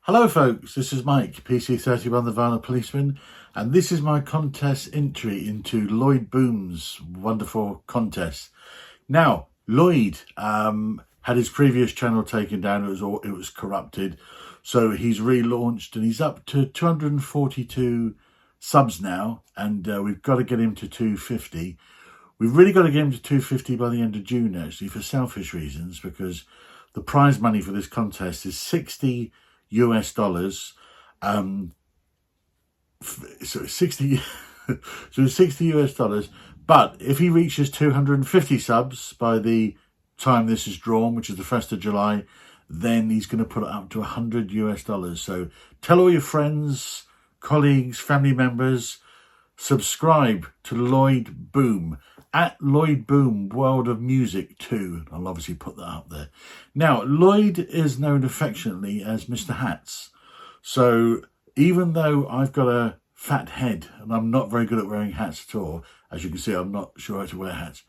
Hello folks, this is Mike, PC31 the Vinyl Policeman, and this is my contest entry into Lloyd Boom's wonderful contest. Now, Lloyd had his previous channel taken down, it was corrupted, so he's relaunched and he's up to 242 subs now, and we've got to get him to 250. We've really got to get him to 250 by the end of June actually, for selfish reasons, because the prize money for this contest is $60 so 60 so 60 US dollars, but if he reaches 250 subs by the time this is drawn, which is the 1st of July, then he's going to put it up to $100 US. So tell all your friends, colleagues, family members, subscribe to Lloyd Boom at Lloyd Boom World of Music 2. I'll obviously put that up there. Now, Lloyd is known affectionately as Mr. Hats. So even though I've got a fat head and I'm not very good at wearing hats at all, as you can see, I'm not sure how to wear hats.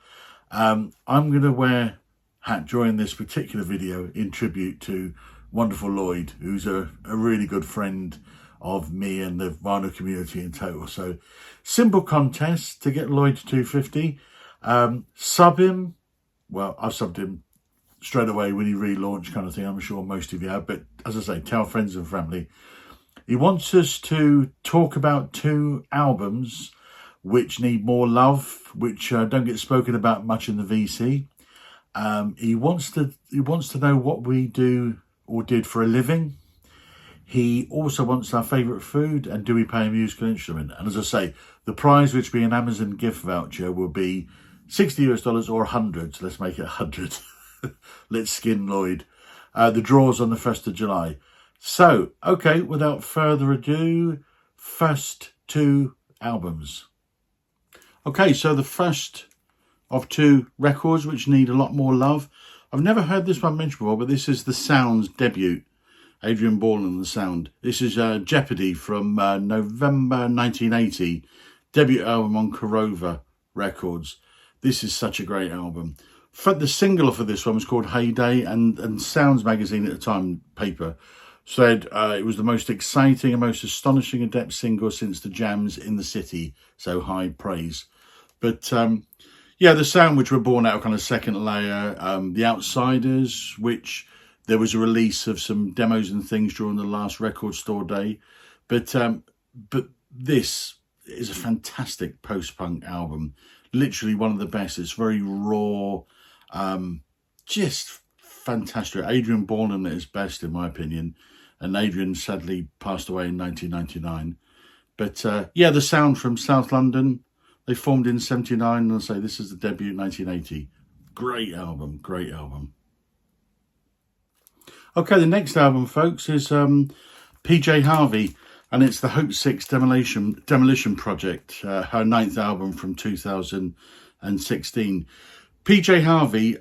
I'm going to wear a hat during this particular video in tribute to wonderful Lloyd, who's a really good friend of me and the vinyl community in total. So simple contest to get Lloyd to 250. Sub him. Well, I've subbed him straight away when he relaunched, kind of thing. I'm sure most of you have, but as I say, tell friends and family. He wants us to talk about 2 albums which need more love, which don't get spoken about much in the VC. He wants to know what we do or did for a living. He also wants our favourite food and do we play a musical instrument. And as I say, the prize, which will be an Amazon gift voucher, will be $60 US or 100. So let's make it 100. Let's skin Lloyd. The draw's on the 1st of July. So, okay, without further ado, first 2 albums. Okay, so the first of 2 records which need a lot more love. I've never heard this one mentioned before, but this is The Sound's debut. Adrian Ball and The Sound. This is Jeopardy from November 1980. Debut album on Corova Records. This is such a great album. The single for this one was called Heyday, and Sounds magazine at the time, paper, said it was the most exciting and most astonishing adept single since the jams in the city. So high praise. But yeah, The Sound, which were born out of kind of second layer. The Outsiders, which there was a release of some demos and things during the last record store day. But this is a fantastic post-punk album. Literally one of the best. It's very raw. Just fantastic. Adrian Ballin at his best, in my opinion. And Adrian sadly passed away in 1999. But yeah, The Sound from South London. They formed in 79. And I'll say this is the debut in 1980. Great album. Great album. Okay, the next album, folks, is PJ Harvey. And it's the Hope 6 Demolition Project. Her 9th album from 2016. PJ Harvey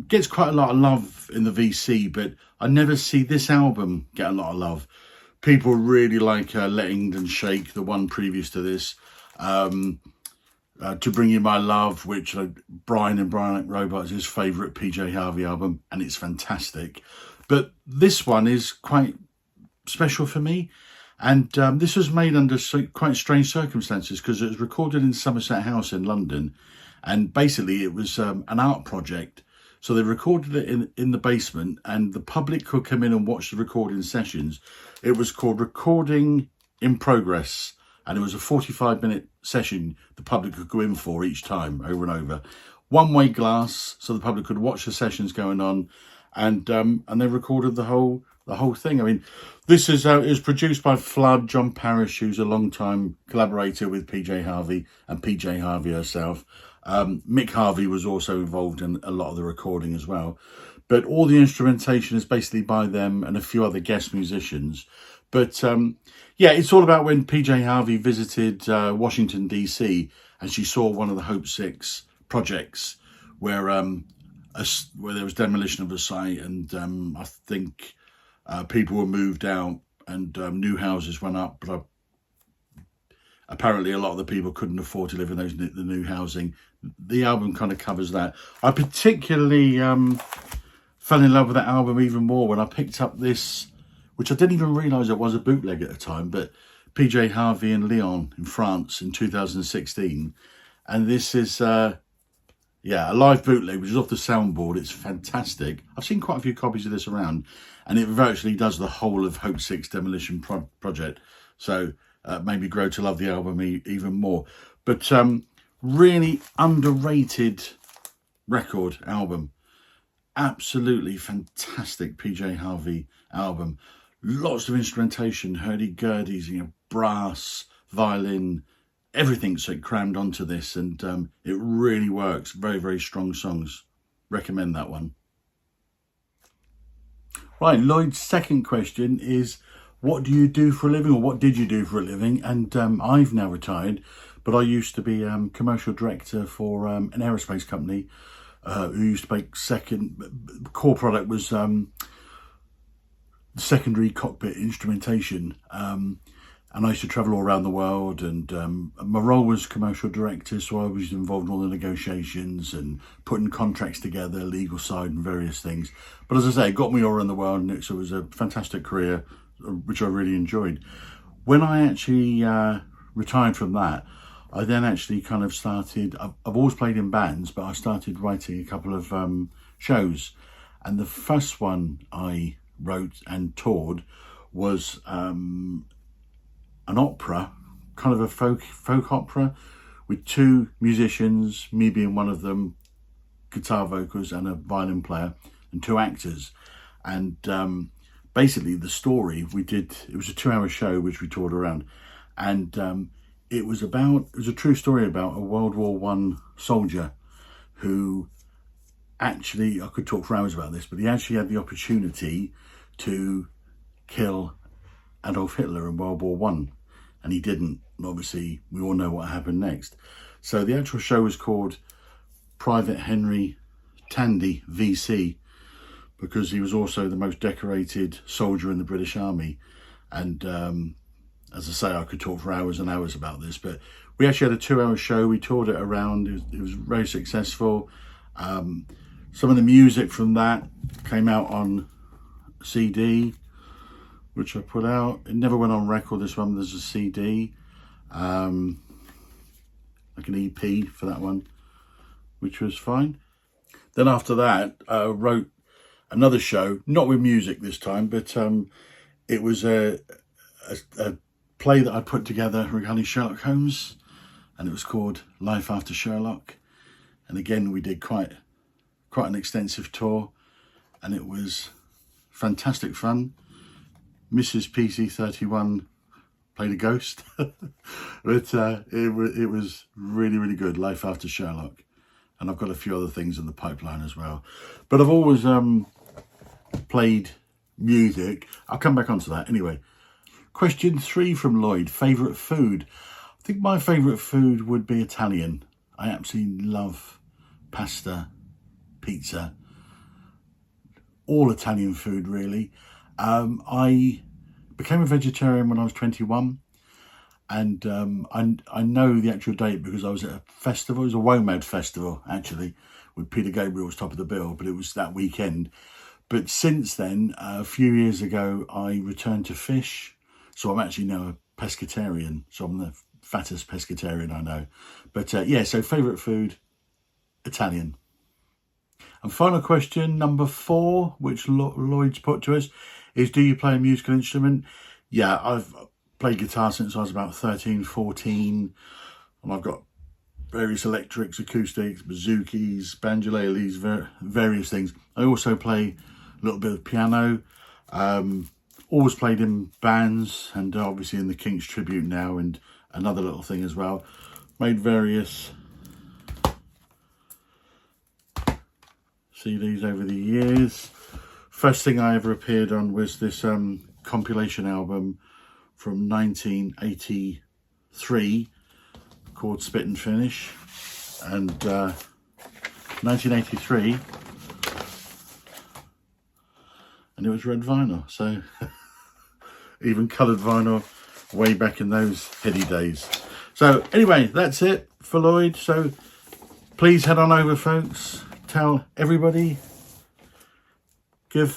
gets quite a lot of love in the VC, but I never see this album get a lot of love. People really like Let England Shake, the one previous to this. To Bring You My Love, which Brian and Brian Robart's his favourite PJ Harvey album, and it's fantastic. But this one is quite special for me. And this was made under quite strange circumstances because it was recorded in Somerset House in London. And basically it was an art project. So they recorded it in the basement and the public could come in and watch the recording sessions. It was called Recording in Progress. And it was a 45-minute session the public could go in for each time, over and over. One-way glass, so the public could watch the sessions going on. And they recorded the whole thing. I mean, this is it was produced by Flood, John Parrish, who's a long-time collaborator with PJ Harvey and PJ Harvey herself. Mick Harvey was also involved in a lot of the recording as well. But all the instrumentation is basically by them and a few other guest musicians. But yeah, it's all about when PJ Harvey visited Washington, D.C. and she saw one of the Hope 6 projects where there was demolition of a site and I think people were moved out and new houses went up. But apparently a lot of the people couldn't afford to live in the new housing. The album kind of covers that. I particularly fell in love with that album even more when I picked up this which I didn't even realise it was a bootleg at the time, but PJ Harvey and Lyon in France in 2016. And this is, yeah, a live bootleg, which is off the soundboard. It's fantastic. I've seen quite a few copies of this around, and it virtually does the whole of Hope 6 Demolition project. So made me grow to love the album even more. But really underrated record album. Absolutely fantastic PJ Harvey album. Lots of instrumentation, hurdy-gurdies, you know, brass, violin, everything so crammed onto this, and it really works. Very, very strong songs. Recommend that one. Right, Lloyd's second question is, what do you do for a living, or what did you do for a living? And I've now retired, but I used to be commercial director for an aerospace company who used to make core product was secondary cockpit instrumentation. And I used to travel all around the world, and my role was commercial director, so I was involved in all the negotiations and putting contracts together, legal side and various things. But as I say, it got me all around the world, and so it was a fantastic career, which I really enjoyed. When I actually retired from that, I then actually kind of started, I've always played in bands, but I started writing a couple of shows. And the first one I wrote and toured was an opera, kind of a folk opera, with two musicians, me being one of them, guitar vocals and a violin player, and two actors. And basically the story it was a 2-hour show which we toured around, and it was a true story about a World War I soldier who actually, I could talk for hours about this, but he actually had the opportunity to kill Adolf Hitler in World War I, and he didn't. And obviously, we all know what happened next. So the actual show was called Private Henry Tandy, VC, because he was also the most decorated soldier in the British Army. And as I say, I could talk for hours and hours about this, but we actually had a 2-hour show. We toured it around. It was very successful. Some of the music from that came out on CD, which I put out. It never went on record, this one. There's a CD, like an EP for that one, which was fine. Then after that, I wrote another show, not with music this time, but it was a play that I put together regarding Sherlock Holmes, and it was called Life After Sherlock. And again, we did quite an extensive tour, and it was fantastic fun. Mrs. PC31 played a ghost, but it was really, really good, Life After Sherlock. And I've got a few other things in the pipeline as well. But I've always played music. I'll come back onto that anyway. Question 3 from Lloyd, favourite food. I think my favourite food would be Italian. I absolutely love pasta, pizza, all Italian food really. I became a vegetarian when I was 21, and I know the actual date because I was at a festival. It was a WOMAD festival actually, with Peter Gabriel was top of the bill, but it was that weekend. But since then, a few years ago, I returned to fish. So I'm actually now a pescatarian. So I'm the fattest pescatarian I know. But yeah, so favourite food, Italian. And final question, number 4, which Lloyd's put to us, is do you play a musical instrument? Yeah, I've played guitar since I was about 13, 14. And I've got various electrics, acoustics, bouzouki, banjolalis, various things. I also play a little bit of piano. Always played in bands, and obviously in the Kinks tribute now, and another little thing as well. Made various CDs over the years. First thing I ever appeared on was this compilation album from 1983 called Spit and Finish, and 1983, and it was red vinyl, so even coloured vinyl way back in those heady days. So anyway, that's it for Lloyd. So please head on over, folks. Tell everybody. Give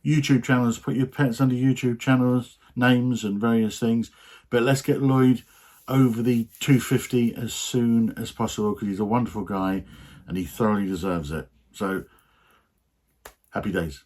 YouTube channels. Put your pets under YouTube channels, names and various things. But let's get Lloyd over the 250 as soon as possible, because he's a wonderful guy and he thoroughly deserves it. So, happy days.